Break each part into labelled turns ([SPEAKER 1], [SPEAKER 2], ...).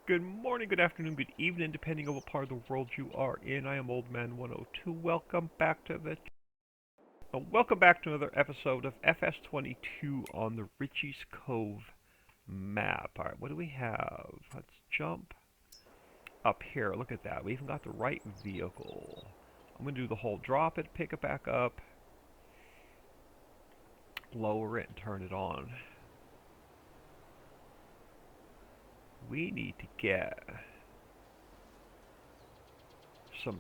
[SPEAKER 1] Good morning, good afternoon, good evening, depending on what part of the world you are in. I am Old Man 102. Welcome back to another episode of FS22 on the Riccis Cove map. All right, what do we have? Let's jump up here. Look at that. We even got the right vehicle. I'm gonna do the whole drop it, pick it back up, lower it, and turn it on. We need to get some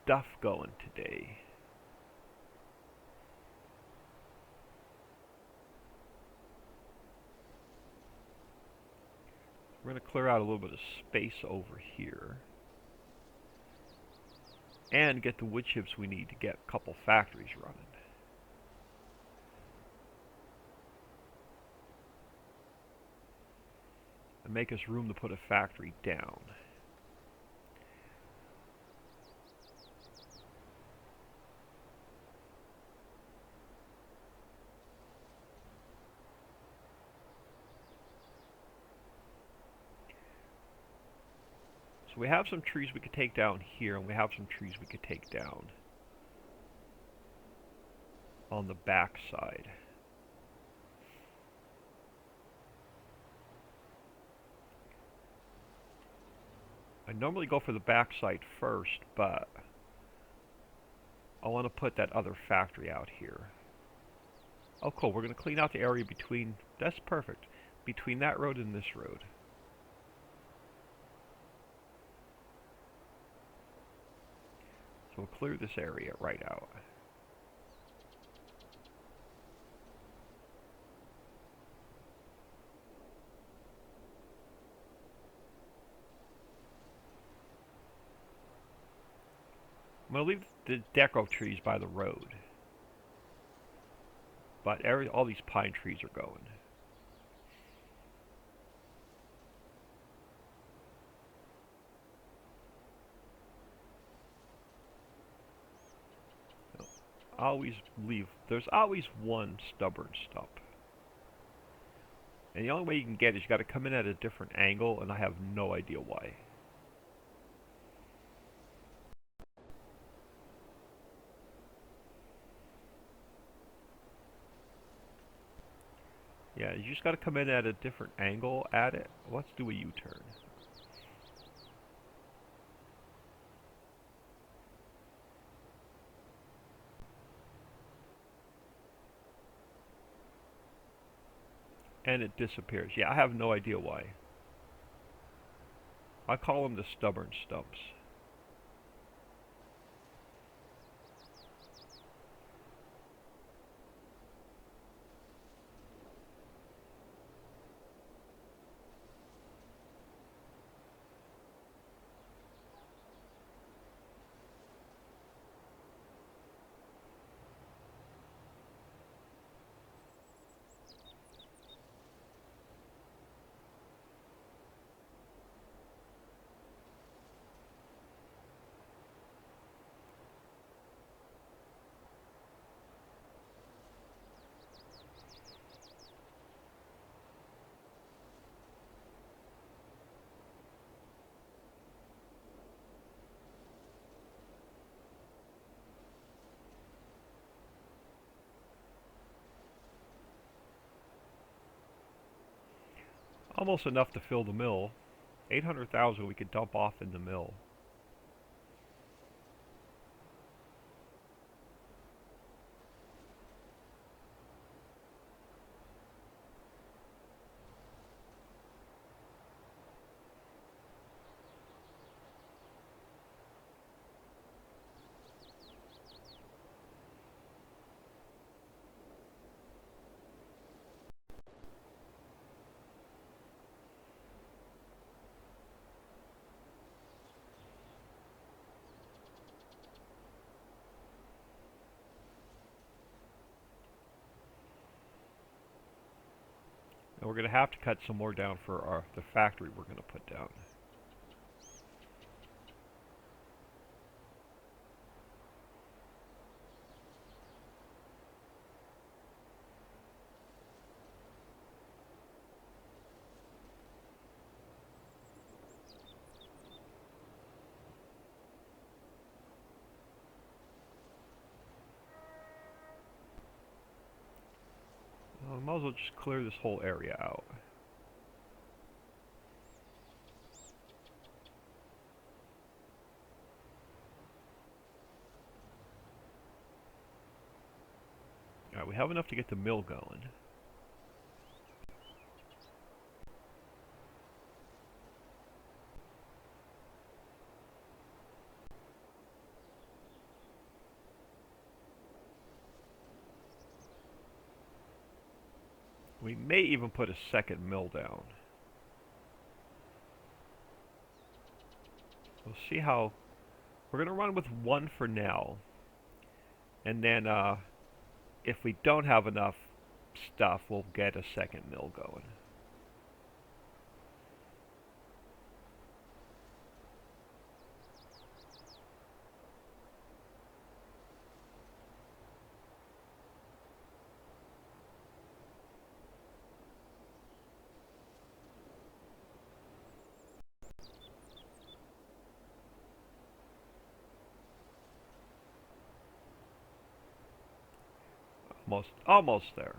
[SPEAKER 1] stuff going today. We're going to clear out a little bit of space over here and get the wood chips we need to get a couple factories running. And make us room to put a factory down. So we have some trees we could take down here, and we have some trees we could take down on the back side. I normally go for the back side first, but I want to put that other factory out here. Oh, cool. We're going to clean out the area between, that's perfect, between that road and this road. So we'll clear this area right out. I'm going to leave the deco trees by the road. But all these pine trees are going. Always leave. There's always one stubborn stump. And the only way you can get it is you got to come in at a different angle, and I have no idea why. Yeah, you just got to come in at a different angle at it. Let's do a U-turn. And it disappears. Yeah, I have no idea why. I call them the stubborn stumps. Almost enough to fill the mill. 800,000 we could dump off in the mill. And we're going to have to cut some more down for the factory we're going to put down. I might as well just clear this whole area out. Alright, we have enough to get the mill going. We may even put a second mill down. We'll see how... We're going to run with one for now. And then, if we don't have enough stuff, we'll get a second mill going. Almost there.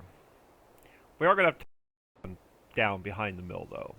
[SPEAKER 1] We are going to have to put down behind the mill, though.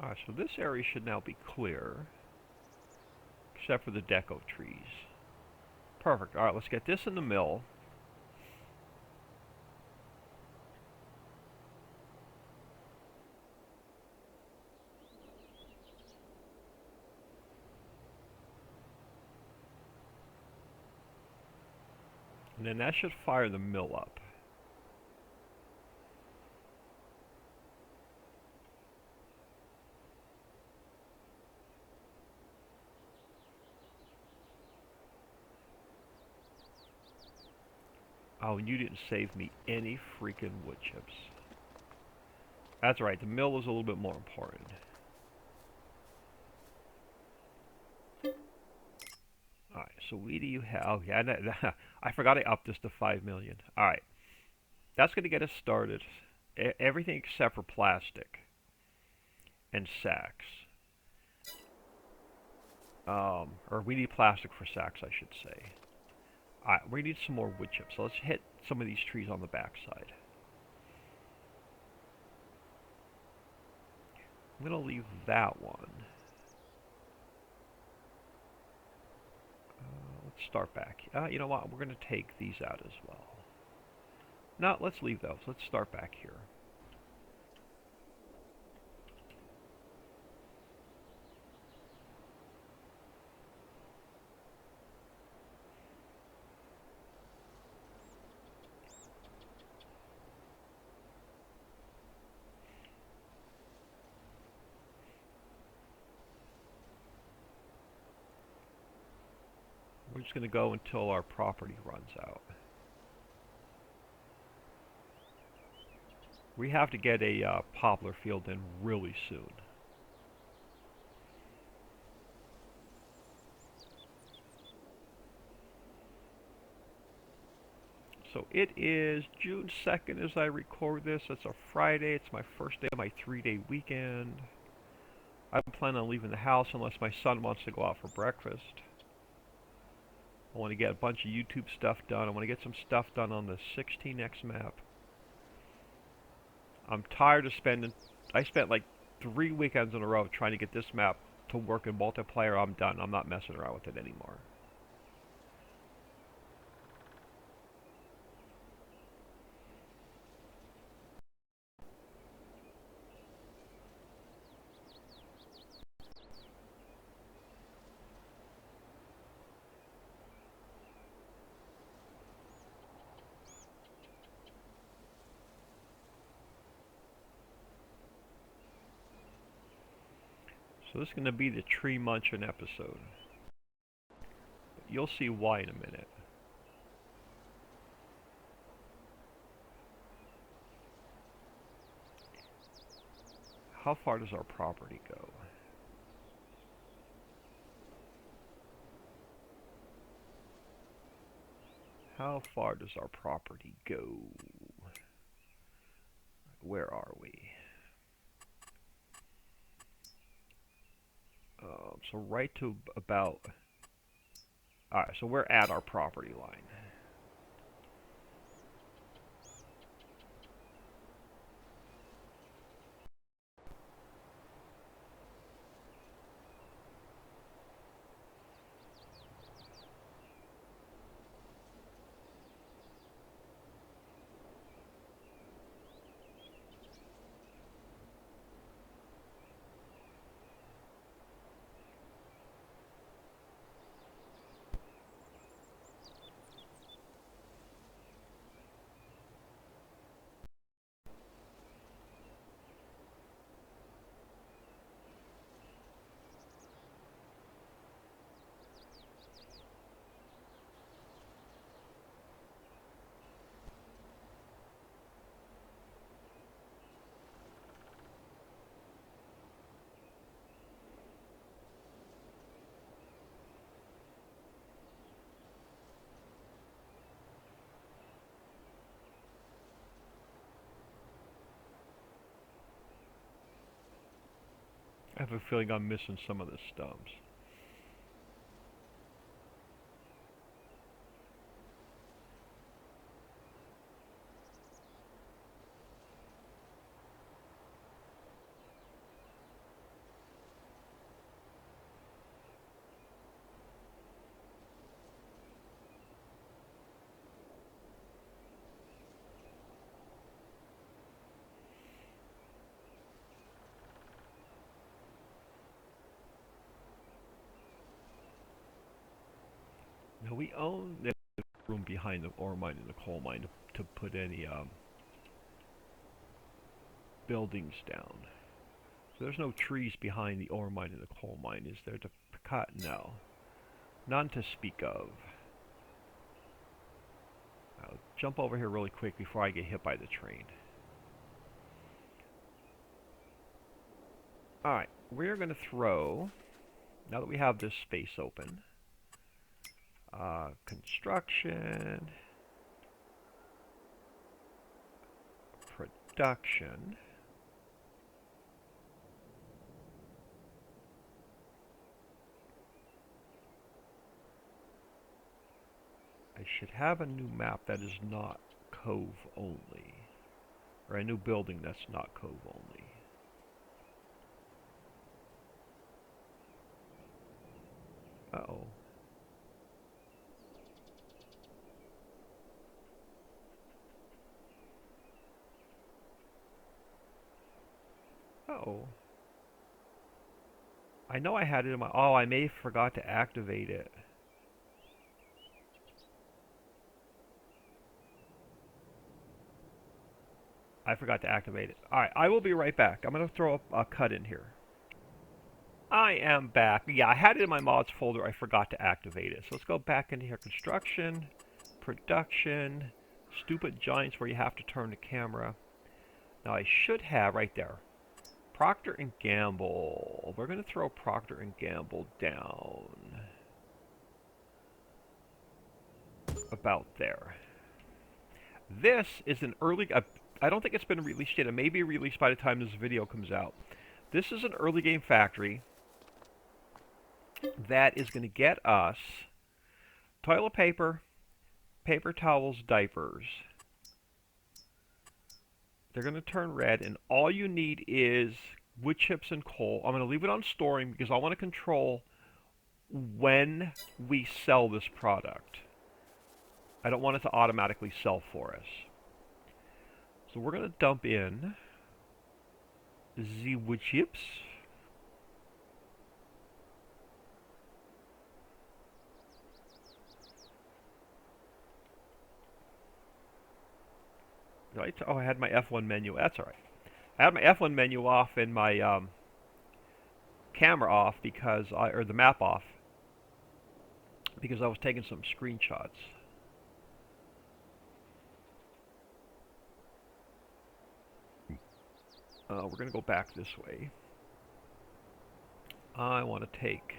[SPEAKER 1] Alright, so this area should now be clear, except for the deco trees. Perfect. Alright, let's get this in the mill. And then that should fire the mill up. Oh, and you didn't save me any freaking wood chips. That's right, the mill is a little bit more important. Alright, so what do you have? Oh, yeah, I forgot I upped this to 5 million. Alright, that's going to get us started. Everything except for plastic and sacks. Or we need plastic for sacks, I should say. Alright, we need some more wood chips, so let's hit some of these trees on the backside. I'm going to leave that one. Let's start back. You know what? We're going to take these out as well. No, let's leave those. Let's start back here. We're just going to go until our property runs out. We have to get a poplar field in really soon. So it is June 2nd as I record this. It's a Friday. It's my first day of my 3-day weekend. I don't plan on leaving the house unless my son wants to go out for breakfast. I want to get a bunch of YouTube stuff done. I want to get some stuff done on the 16x map. I'm tired of spending... I spent like 3 weekends in a row trying to get this map to work in multiplayer. I'm done. I'm not messing around with it anymore. So this is going to be the tree munching episode. But you'll see why in a minute. How far does our property go? How far does our property go? Where are we? So right to about... Alright, so we're at our property line. I have a feeling I'm missing some of the stumps. Now we own the room behind the ore mine and the coal mine to put any buildings down. So there's no trees behind the ore mine and the coal mine, is there to cut? No. None to speak of. I'll jump over here really quick before I get hit by the train. Alright, we're going to throw, now that we have this space open, construction, production, I should have a new map that is not Cove only, or a new building that's not Cove only. Uh-oh. Uh-oh. I know I had it in my... Oh, I may have forgot to activate it. I forgot to activate it. Alright, I will be right back. I'm going to throw a cut in here. I am back. Yeah, I had it in my mods folder. I forgot to activate it. So let's go back into here. Construction, production, stupid giants where you have to turn the camera. Now I should have right there. Procter and Gamble. We're going to throw Procter and Gamble down. About there. This is an early... I don't think it's been released yet. It may be released by the time this video comes out. This is an early game factory that is going to get us toilet paper, paper towels, diapers. They're going to turn red, and all you need is wood chips and coal. I'm going to leave it on storing because I want to control when we sell this product. I don't want it to automatically sell for us. So we're going to dump in the wood chips. Right? Oh, I had my F1 menu. That's all right. I had my F1 menu off in my camera off because or the map off because I was taking some screenshots. We're going to go back this way. I want to take...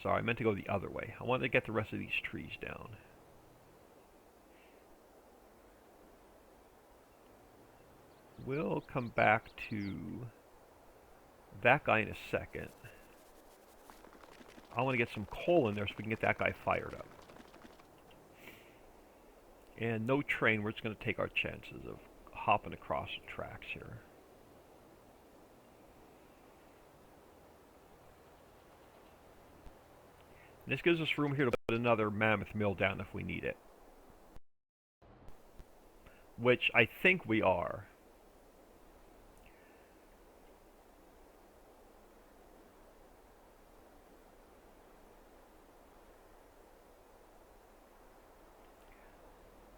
[SPEAKER 1] Sorry, I meant to go the other way. I wanted to get the rest of these trees down. We'll come back to that guy in a second. I want to get some coal in there so we can get that guy fired up. And no train, we're just going to take our chances of hopping across the tracks here. And this gives us room here to put another mammoth mill down if we need it. Which I think we are.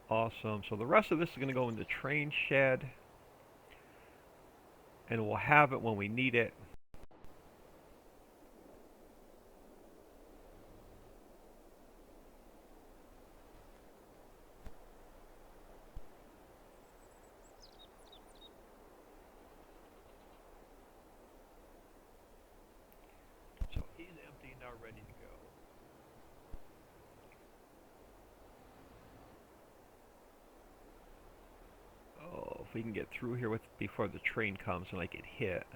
[SPEAKER 1] Awesome. So the rest of this is going to go in the train shed. And we'll have it when we need it. So he's empty, now ready to go. Oh, if we can get through here before the train comes and I get hit.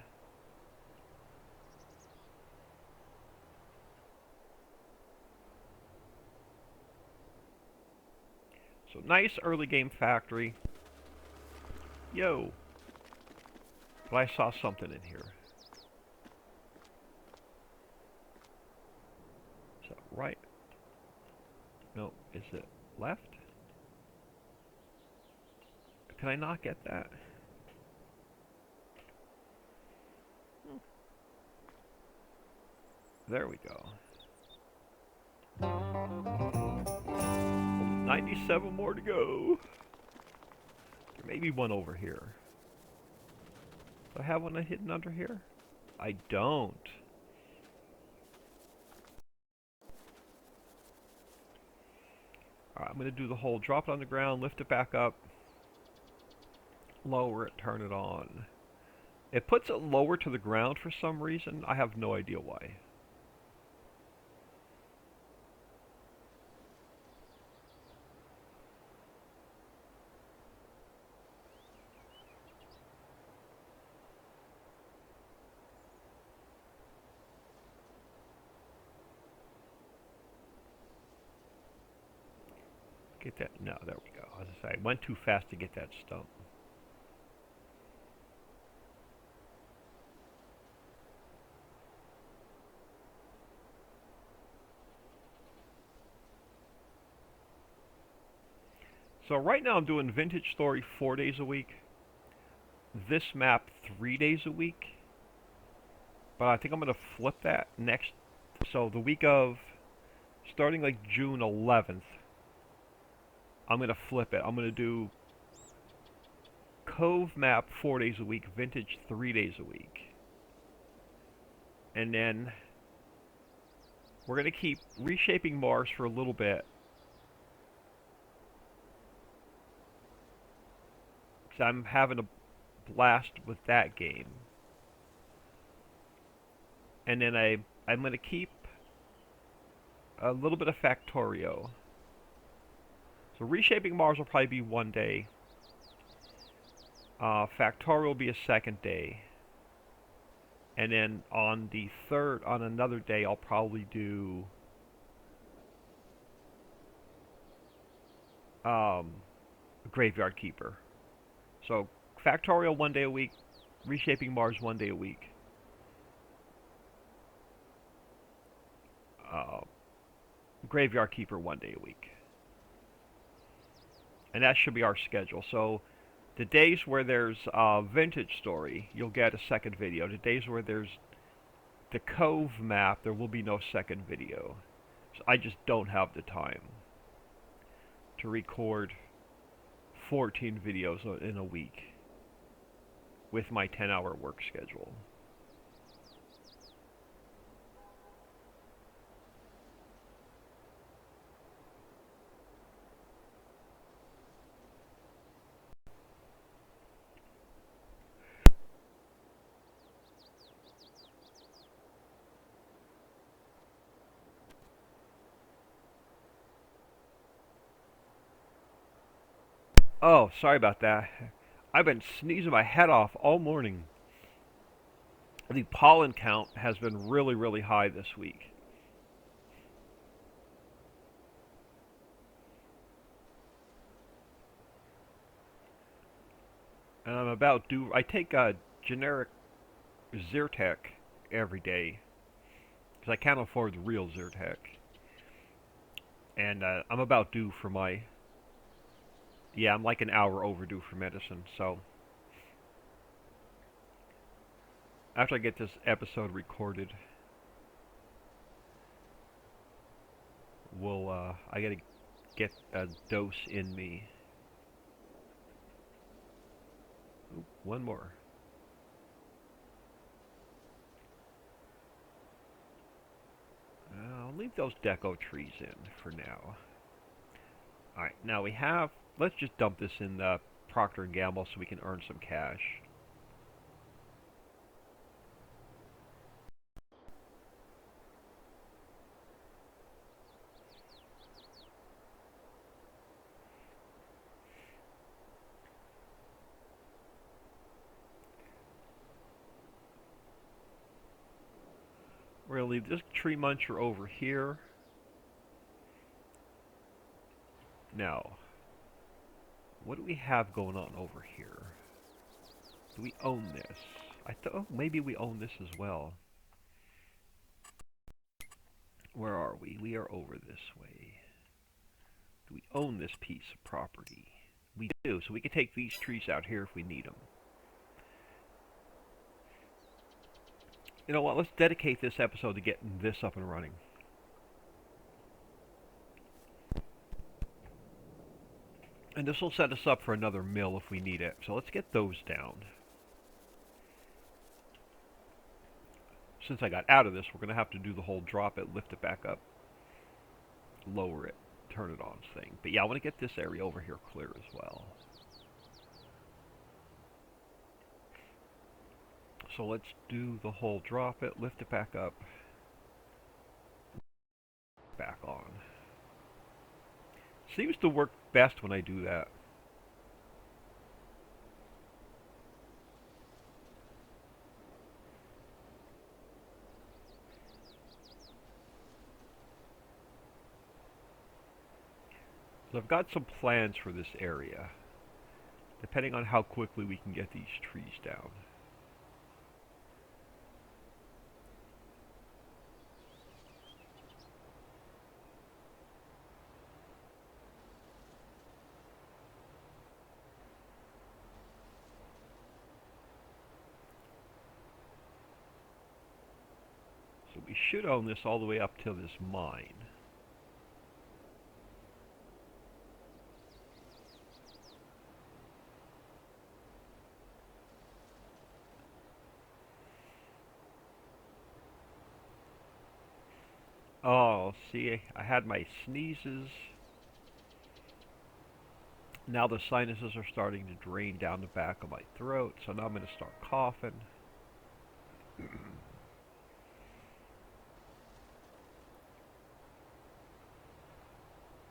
[SPEAKER 1] So nice early game factory. Yo! But I saw something in here. So right? No, is it left? Can I not get that? There we go. 97 more to go. There may be one over here. Do I have one hidden under here? I don't. Alright, I'm going to do the whole drop it on the ground, lift it back up, lower it, turn it on. It puts it lower to the ground for some reason. I have no idea why. Get that? No, there we go. As I say, I went too fast to get that stump. So right now I'm doing Vintage Story 4 days a week. This map 3 days a week. But I think I'm going to flip that next. So the week of, starting like June 11th, I'm going to flip it. I'm going to do Cove map 4 days a week, Vintage 3 days a week. And then we're going to keep reshaping Mars for a little bit. Because I'm having a blast with that game. And then I'm going to keep a little bit of Factorio. So reshaping Mars will probably be 1 day. Factorio will be a 2nd day. And then on the third, on another day, I'll probably do Graveyard Keeper. So Factorio 1 day a week, reshaping Mars 1 day a week. Graveyard Keeper 1 day a week. And that should be our schedule. So the days where there's Vintage Story, you'll get a second video. The days where there's the Cove map, there will be no second video. So I just don't have the time to record 14 videos in a week with my 10-hour work schedule. Oh, sorry about that. I've been sneezing my head off all morning. The pollen count has been really, really high this week. And I'm about due. I take a generic Zyrtec every day because I can't afford the real Zyrtec. And I'm about due for my. Yeah, I'm like an hour overdue for medicine. So after I get this episode recorded, I gotta get a dose in me. Ooh, one more. I'll leave those deco trees in for now. Alright, now we have, let's just dump this in the Procter& Gamble so we can earn some cash. We're going to leave this tree muncher over here. Now, what do we have going on over here? Do we own this? I thought maybe we own this as well. Where are we? We are over this way. Do we own this piece of property? We do, so we can take these trees out here if we need them. You know what? Let's dedicate this episode to getting this up and running. And this will set us up for another mill if we need it. So let's get those down. Since I got out of this, we're going to have to do the whole drop it, lift it back up, lower it, turn it on thing. But yeah, I want to get this area over here clear as well. So let's do the whole drop it, lift it back up, back on. Seems to work best when I do that. So I've got some plans for this area, depending on how quickly we can get these trees down. So we should own this all the way up to this mine. Oh, see, I had my sneezes. Now the sinuses are starting to drain down the back of my throat, so now I'm going to start coughing.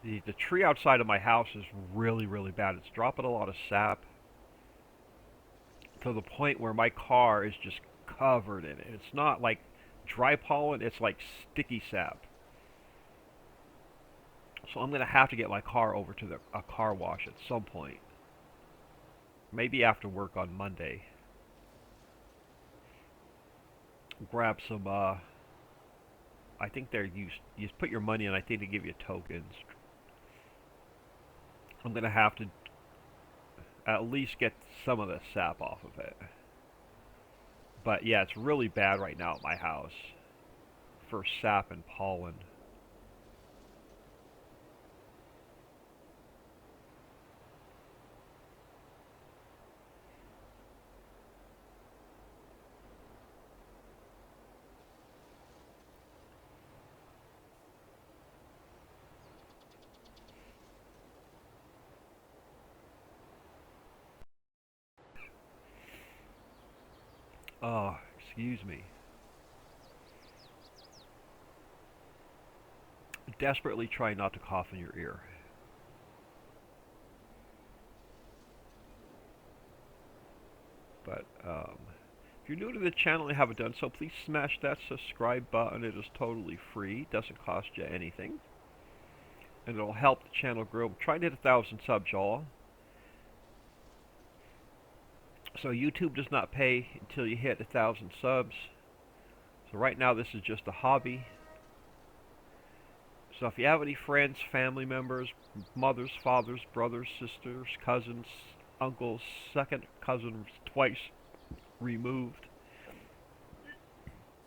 [SPEAKER 1] The tree outside of my house is really, really bad. It's dropping a lot of sap to the point where my car is just covered in it. It's not like dry pollen, it's like sticky sap. So I'm going to have to get my car over to a car wash at some point. Maybe after work on Monday. Grab some, I think they're used, you put your money in, I think they give you tokens. I'm going to have to at least get some of the sap off of it. But yeah, it's really bad right now at my house for sap and pollen. Oh, excuse me. Desperately try not to cough in your ear. But if you're new to the channel and haven't done so, please smash that subscribe button. It is totally free. Doesn't cost you anything. And it'll help the channel grow. I'm trying to hit 1,000 subs, y'all. So YouTube does not pay until you hit 1,000 subs. So right now this is just a hobby. So if you have any friends, family members, mothers, fathers, brothers, sisters, cousins, uncles, second cousins twice removed,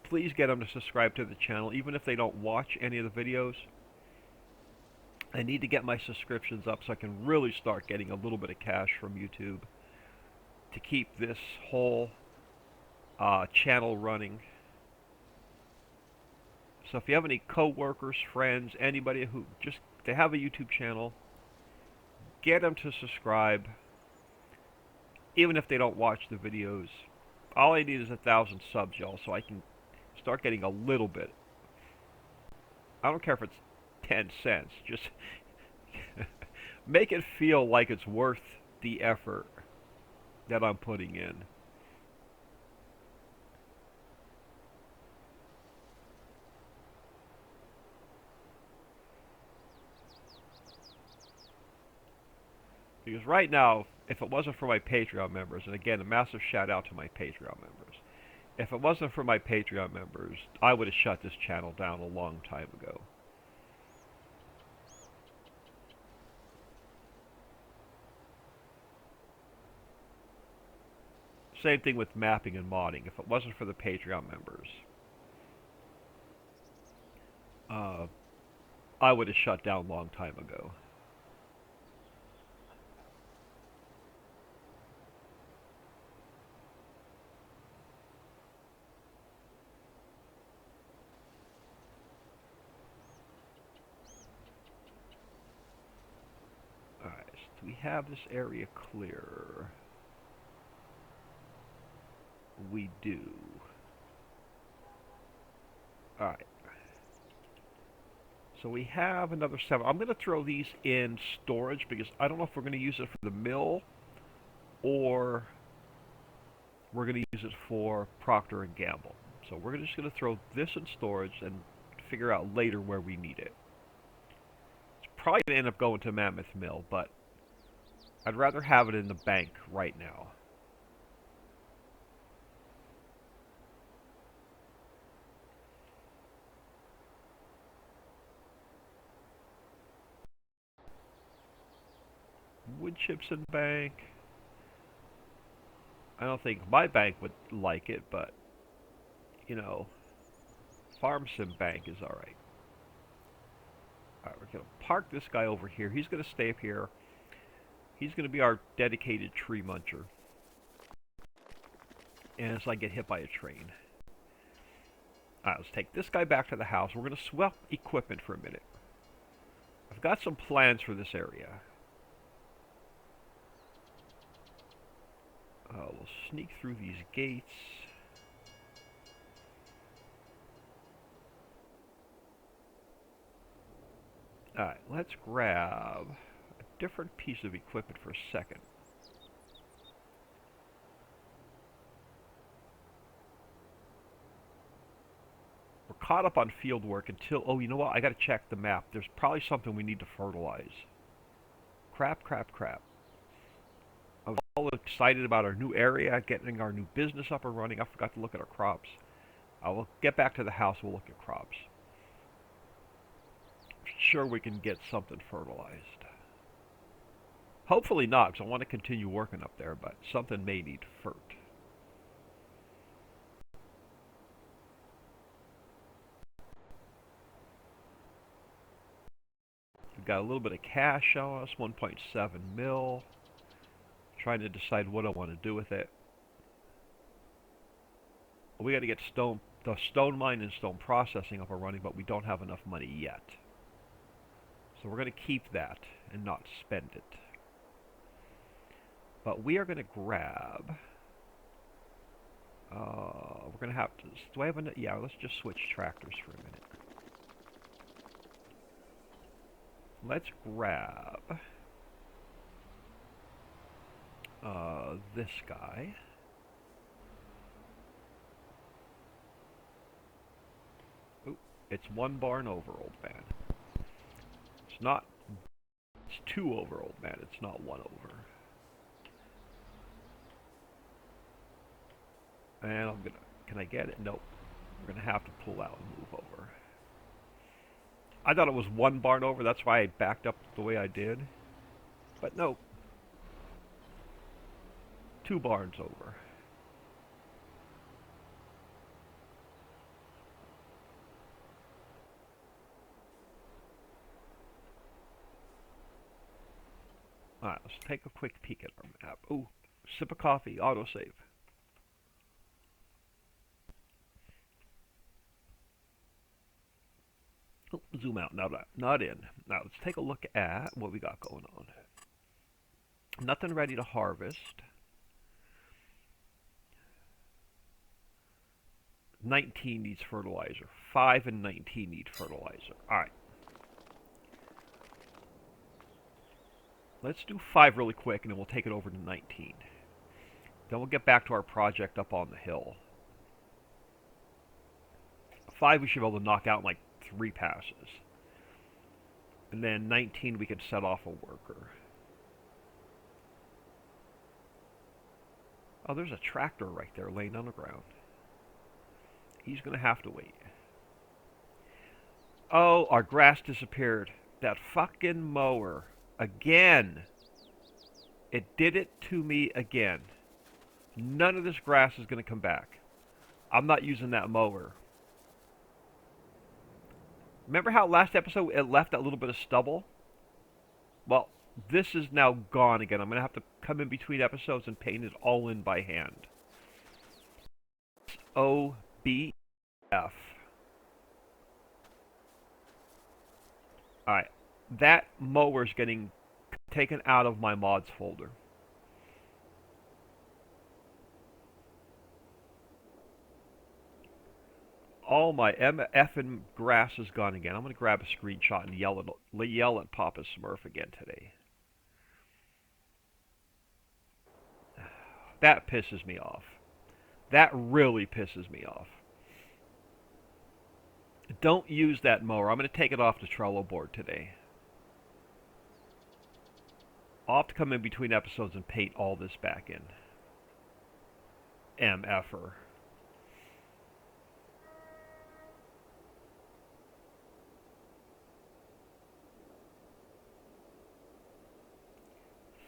[SPEAKER 1] please get them to subscribe to the channel, even if they don't watch any of the videos. I need to get my subscriptions up so I can really start getting a little bit of cash from YouTube to keep this whole channel running. So if you have any co-workers, friends, anybody who just they have a YouTube channel, get them to subscribe, even if they don't watch the videos. All I need is 1,000 subs, y'all, so I can start getting a little bit. I don't care if it's 10 cents. Just make it feel like it's worth the effort that I'm putting in. Because right now, if it wasn't for my Patreon members, and again, a massive shout out to my Patreon members, if it wasn't for my Patreon members, I would have shut this channel down a long time ago. Same thing with mapping and modding. If it wasn't for the Patreon members, I would have shut down a long time ago. Alright, so do we have this area clear? We do. Alright. So we have another 7. I'm going to throw these in storage because I don't know if we're going to use it for the mill or we're going to use it for Procter & Gamble. So we're just going to throw this in storage and figure out later where we need it. It's probably going to end up going to Mammoth Mill, but I'd rather have it in the bank right now. Wood chips in bank. I don't think my bank would like it, but, you know, Farm Sim Bank is alright. Alright, we're going to park this guy over here. He's going to stay up here. He's going to be our dedicated tree muncher. And as I get hit by a train. Alright, let's take this guy back to the house. We're going to swap equipment for a minute. I've got some plans for this area. We'll sneak through these gates. Alright, let's grab a different piece of equipment for a second. We're caught up on field work until... Oh, you know what? I gotta check the map. There's probably something we need to fertilize. Crap. I was all excited about our new area, getting our new business up and running. I forgot to look at our crops. I will get back to the house, we'll look at crops. Sure we can get something fertilized. Hopefully not, because I want to continue working up there, but something may need fert. We've got a little bit of cash on us, 1.7 mil. Trying to decide what I want to do with it. We got to get the stone mine and stone processing up and running, but we don't have enough money yet. So we're going to keep that and not spend it. But we are going to grab... we're going to have to... Do I have enough? Yeah, let's just switch tractors for a minute. Let's grab... this guy. It's one barn over, old man. It's not. It's two over, old man. It's not one over. And I'm gonna. Can I get it? Nope. We're gonna have to pull out and move over. I thought it was one barn over. That's why I backed up the way I did. But no. Two barns over. Alright, let's take a quick peek at our map. Ooh, sip of coffee, autosave. Oh, zoom out, not in. Now let's take a look at what we got going on. Nothing ready to harvest. 19 needs fertilizer. 5 and 19 need fertilizer. Alright. Let's do 5 really quick, and then we'll take it over to 19. Then we'll get back to our project up on the hill. 5 we should be able to knock out in like 3 passes. And then 19 we can set off a worker. Oh, there's a tractor right there laying on the ground. He's going to have to wait. Oh, our grass disappeared. That fucking mower. Again. It did it to me again. None of this grass is going to come back. I'm not using that mower. Remember how last episode it left that little bit of stubble? Well, this is now gone again. I'm going to have to come in between episodes and paint it all in by hand. S02. Alright. That mower's getting taken out of my mods folder. All my effing grass is gone again. I'm going to grab a screenshot and yell at Papa Smurf again today. That pisses me off. That really pisses me off. Don't use that mower. I'm going to take it off the Trello board today. I'll have to come in between episodes and paint all this back in. MFer.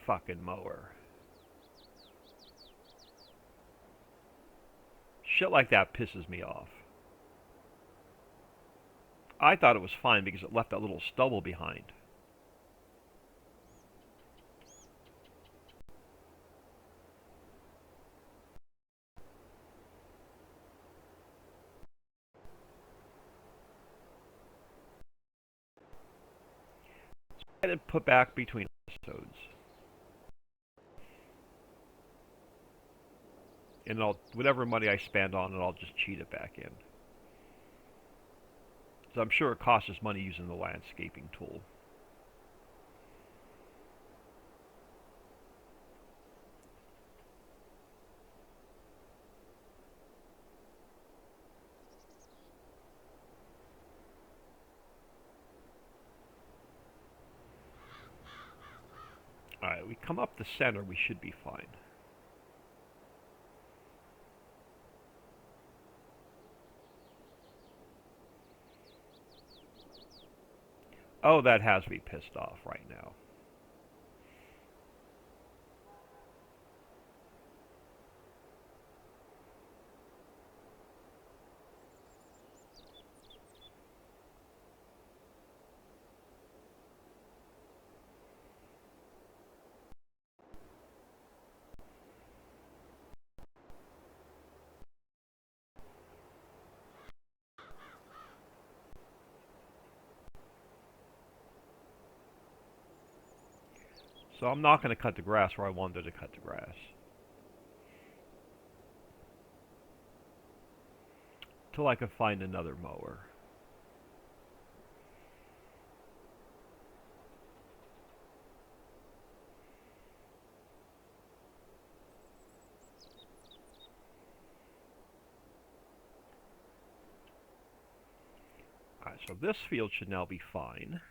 [SPEAKER 1] Fucking mower. Shit like that pisses me off. I thought it was fine because it left that little stubble behind. Get it put back between episodes. And whatever money I spend on it, I'll just cheat it back in. So I'm sure it costs us money using the landscaping tool. Alright, we come up the center, we should be fine. Oh, that has me pissed off right now. So I'm not going to cut the grass where I wanted to cut the grass. Till I can find another mower. So this field should now be fine.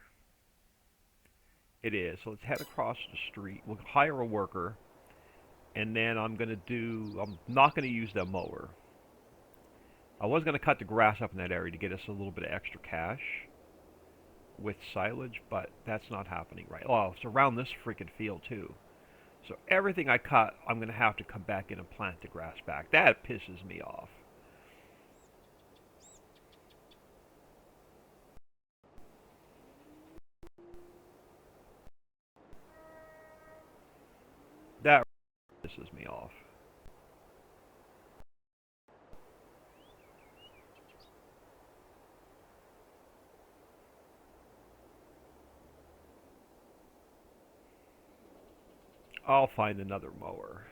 [SPEAKER 1] It is. So let's head across the street. We'll hire a worker. And then I'm not going to use that mower. I was going to cut the grass up in that area to get us a little bit of extra cash with silage, but that's not happening right. Oh, it's around this freaking field too. So everything I cut, I'm going to have to come back in and plant the grass back. That pisses me off. That pisses me off. I'll find another mower.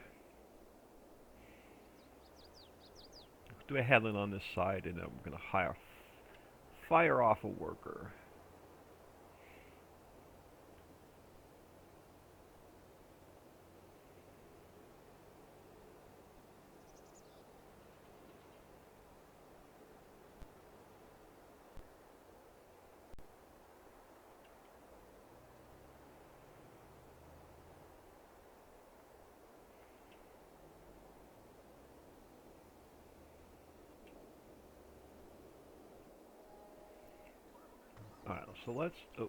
[SPEAKER 1] Do a headland on this side, and then we're going to fire off a worker. Alright, so let's... Oh,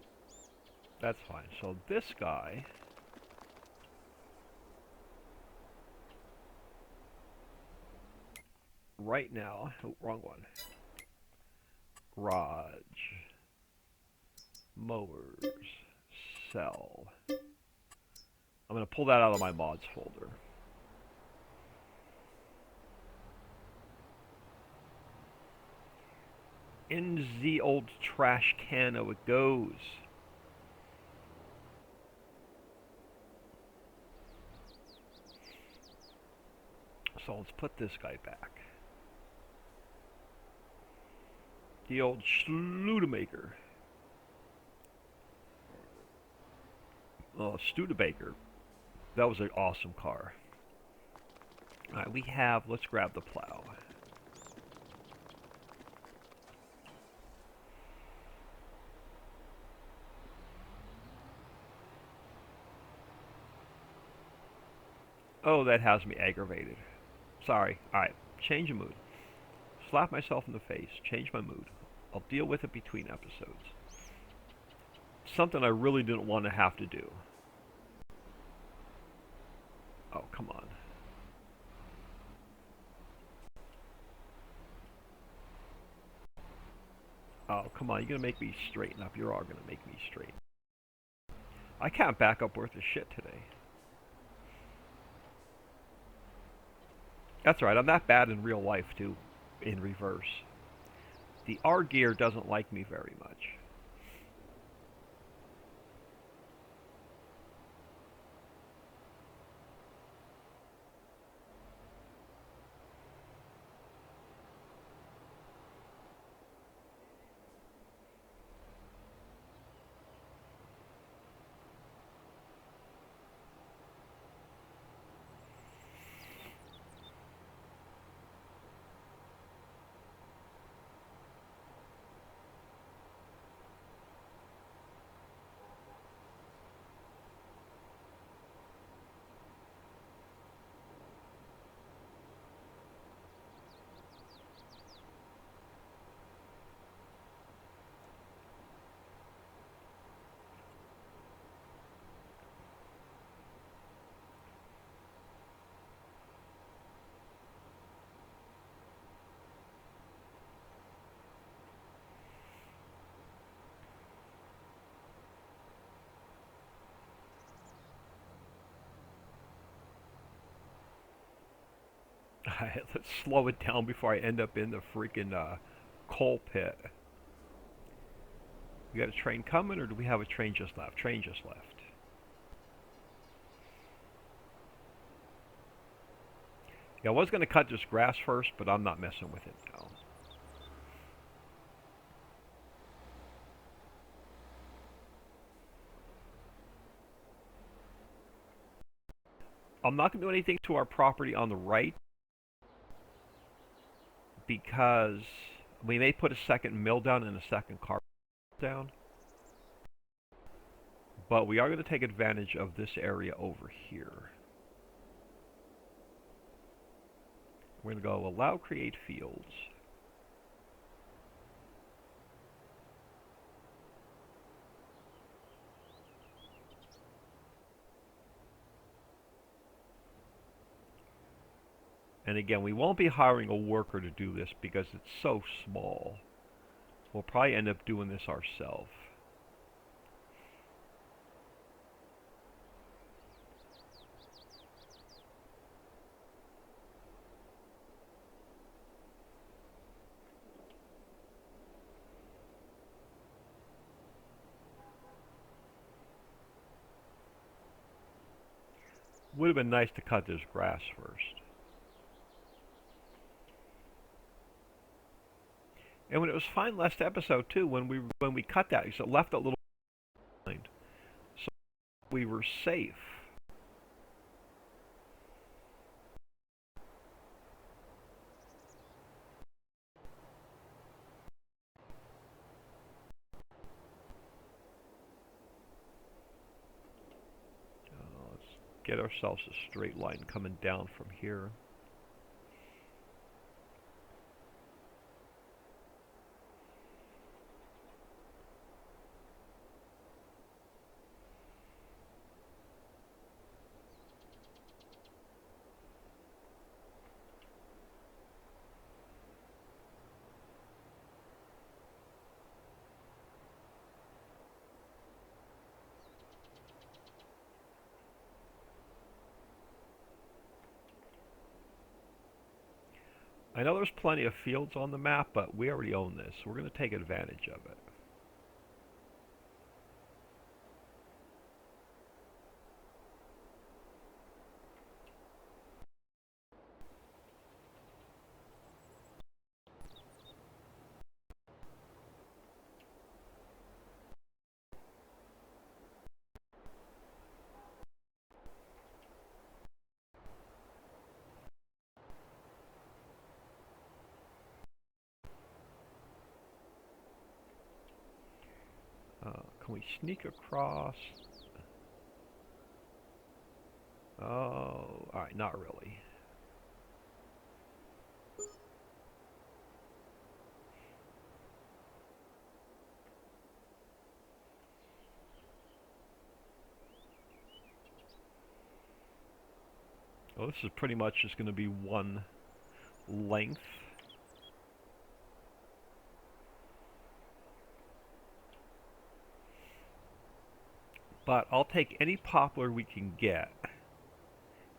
[SPEAKER 1] that's fine. So this guy... Right now... Oh, wrong one. Garage. Mowers. Sell. I'm going to pull that out of my mods folder. In the old trash can it goes. So let's put this guy back. The old Studebaker. Oh, Studebaker. That was an awesome car. Alright, let's grab the plow. Oh, that has me aggravated. Sorry. Alright, change of mood. Slap myself in the face. Change my mood. I'll deal with it between episodes. Something I really didn't want to have to do. Oh, come on. Oh, come on. You're going to make me straighten up. You are going to make me straighten. I can't back up worth of shit today. That's right. I'm that bad in real life, too, in reverse. The R gear doesn't like me very much. Let's slow it down before I end up in the freaking coal pit. We got a train coming, or do we have a train just left? Train just left. Yeah, I was going to cut this grass first, but I'm not messing with it now. I'm not going to do anything to our property on the right because We may put a second mill down and a second car down, but we are going to take advantage of this area over here. We're going to go allow create fields. And again, we won't be hiring a worker to do this because it's so small. We'll probably end up doing this ourselves. Would have been nice to cut this grass first. And when it was fine last episode too, when we cut that, it left a little behind, so we were safe. Let's get ourselves a straight line coming down from here. I know there's plenty of fields on the map, but we already own this, so we're going to take advantage of it. Can we sneak across? Oh, alright, not really. Well, this is pretty much just going to be one length. But I'll take any poplar we can get,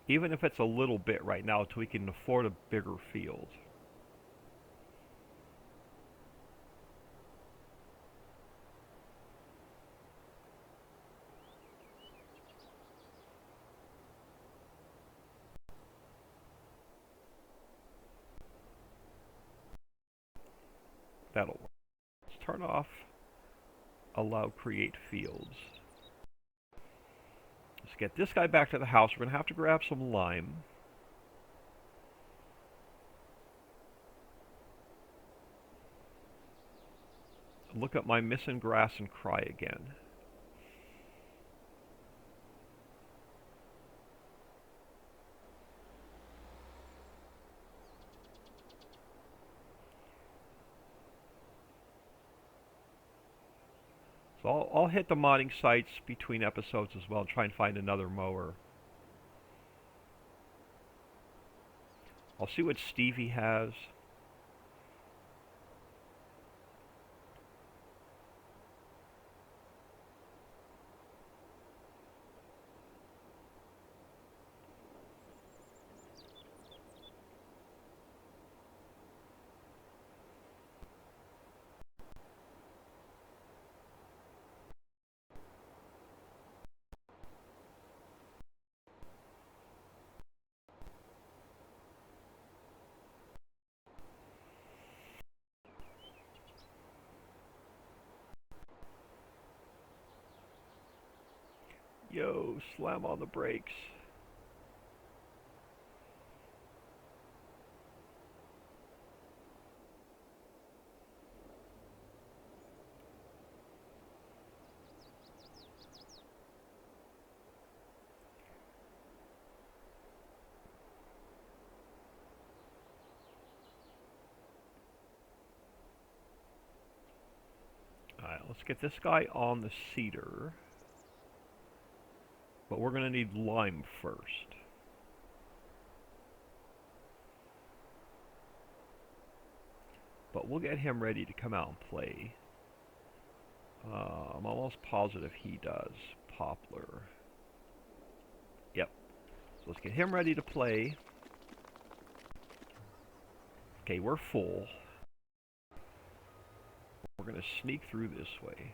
[SPEAKER 1] even if it's a little bit right now, until we can afford a bigger field. That'll work. Let's turn off allow create fields. Let's get this guy back to the house. We're going to have to grab some lime. Look at my missing grass and cry again. So I'll hit the modding sites between episodes as well and try and find another mower. I'll see what Stevie has. Yo, slam on the brakes. Let's get this guy on the cedar. But we're going to need lime first. But we'll get him ready to come out and play. I'm almost positive he does. Poplar. Yep. So let's get him ready to play. Okay, we're full. We're going to sneak through this way.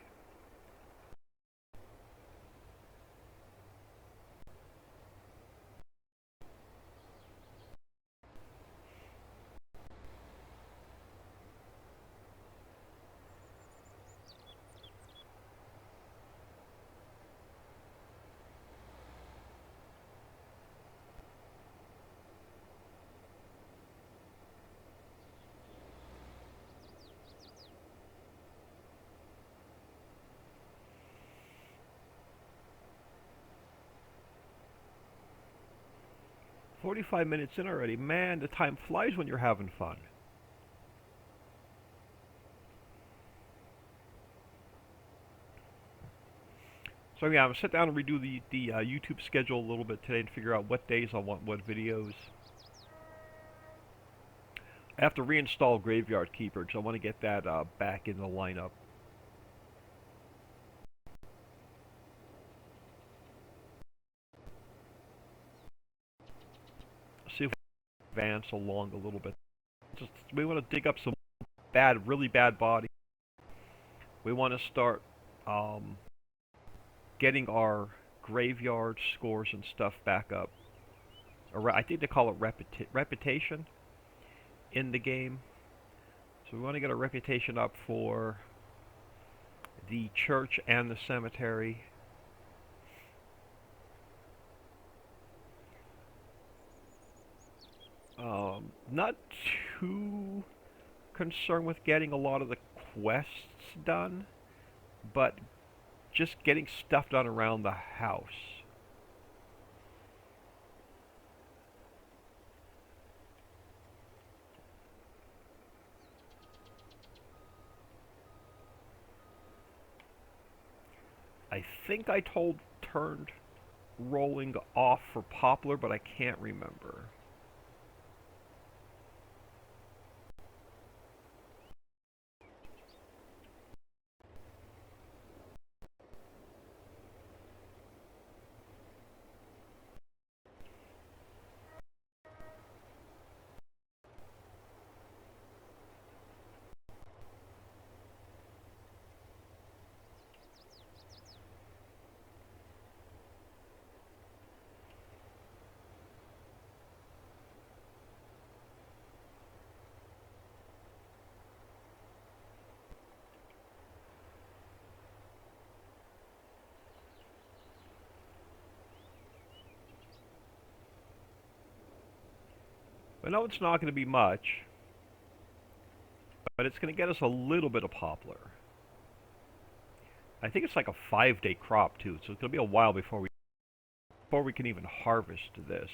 [SPEAKER 1] "45 minutes in already. Man, the time flies when you're having fun." So yeah, I'm going to sit down and redo the YouTube schedule a little bit today and figure out what days I want what videos. I have to reinstall Graveyard Keeper because I want to get that back in the lineup. See if we advance along a little bit. We want to dig up some really bad bodies. We want to start getting our graveyard scores and stuff back up. I think they call it reputation in the game. So we want to get a reputation up for the church and the cemetery. Not too concerned with getting a lot of the quests done, but just getting stuff done around the house. I think I turned rolling off for Poplar, but I can't remember. I know it's not going to be much, but it's going to get us a little bit of poplar. I think it's like a 5-day crop too, so it's going to be a while before we can even harvest this.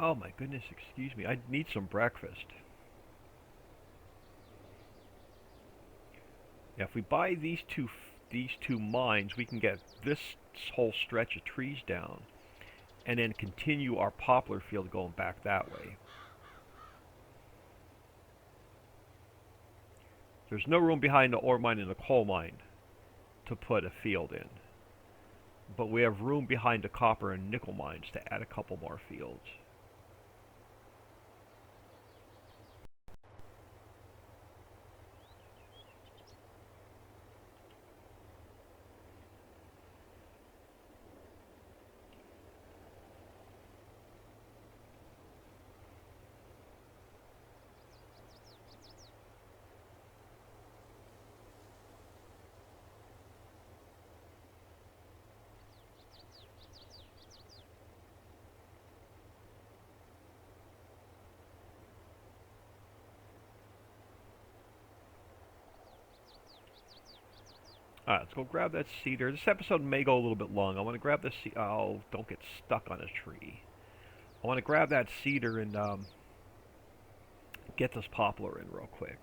[SPEAKER 1] Oh my goodness, excuse me. I need some breakfast. Yeah, if we buy these two mines, we can get this whole stretch of trees down and then continue our poplar field going back that way. There's no room behind the ore mine and the coal mine to put a field in. But we have room behind the copper and nickel mines to add a couple more fields. Alright, let's go grab that cedar. This episode may go a little bit long. I want to grab this oh, don't get stuck on a tree. I want to grab that cedar and get this poplar in real quick.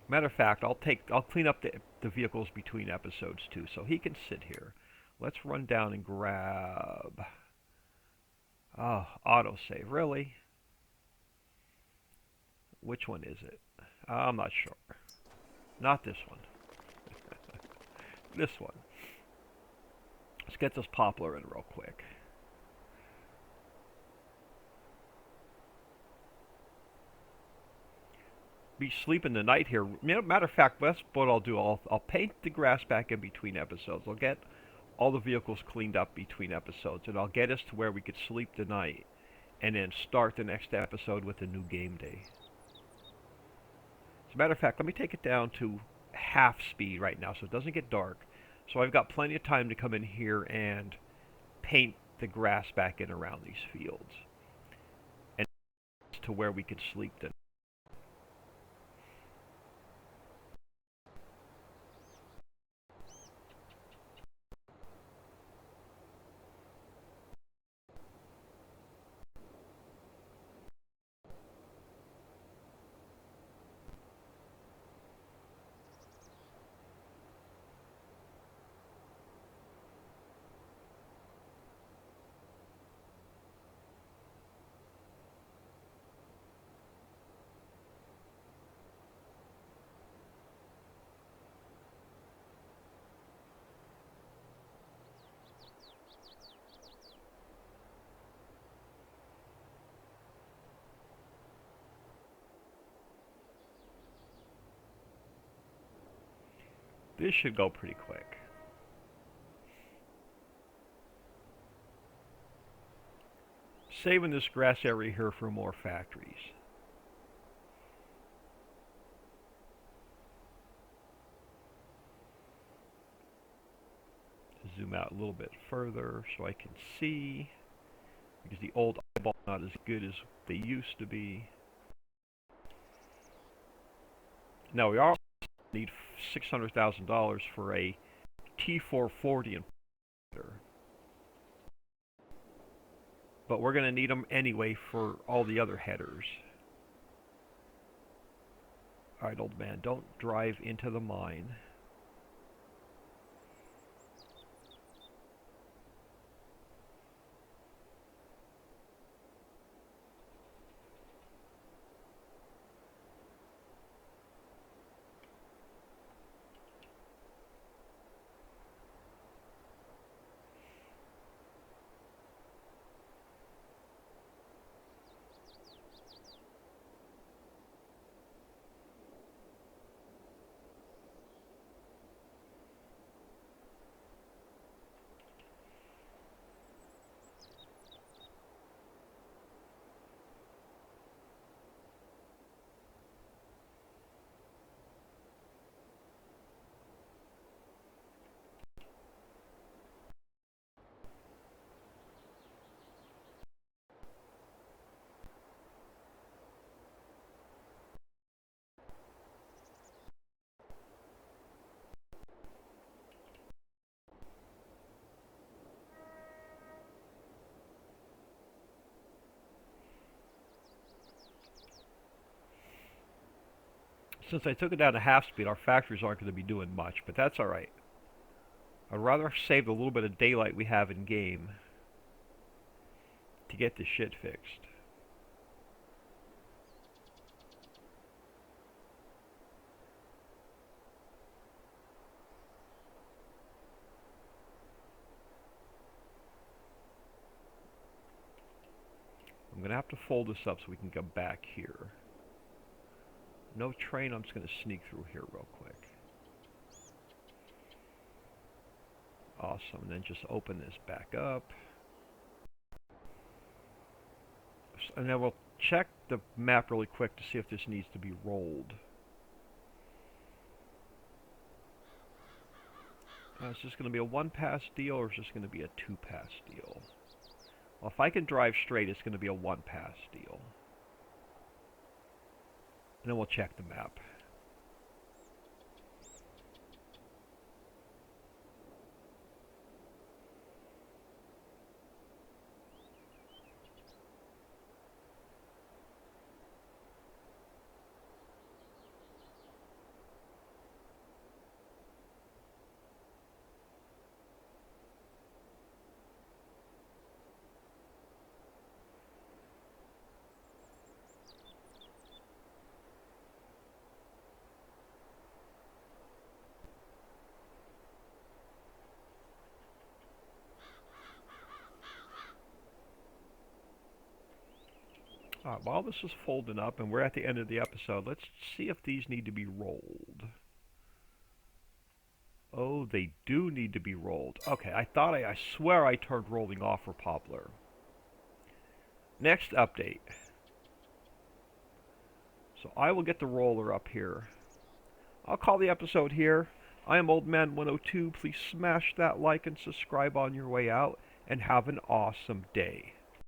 [SPEAKER 1] Matter of fact, I'll clean up the vehicles between episodes too, so he can sit here. Let's run down and grab. Oh, autosave. Really? Which one is it? I'm not sure. Not this one. This one. Let's get this poplar in real quick. Be sleeping the night here. Matter of fact, that's what I'll do. I'll paint the grass back in between episodes. I'll get all the vehicles cleaned up between episodes, and I'll get us to where we could sleep the night, and then start the next episode with a new game day. As a matter of fact, let me take it down to half speed right now so it doesn't get dark. So I've got plenty of time to come in here and paint the grass back in around these fields, and to where we could sleep the night. This should go pretty quick. Saving this grass area here for more factories. Zoom out a little bit further so I can see, because the old eyeball not as good as they used to be. Now we also need $600,000 for a T440 inverter, but we're going to need them anyway for all the other headers. Alright, old man, don't drive into the mine. Since I took it down to half speed, our factories aren't going to be doing much, but that's alright. I'd rather save the little bit of daylight we have in game to get this shit fixed. I'm going to have to fold this up so we can come back here. No train, I'm just going to sneak through here real quick. Awesome, and then just open this back up. And then we'll check the map really quick to see if this needs to be rolled. Is this going to be a one-pass deal, or is this going to be a two-pass deal? Well, if I can drive straight, it's going to be a one-pass deal. And then we'll check the map. While this is folding up and we're at the end of the episode, let's see if these need to be rolled. Oh, they do need to be rolled. Okay, I swear I turned rolling off for Poplar. Next update. So I will get the roller up here. I'll call the episode here. I am Old Man 102. Please smash that like and subscribe on your way out, and have an awesome day.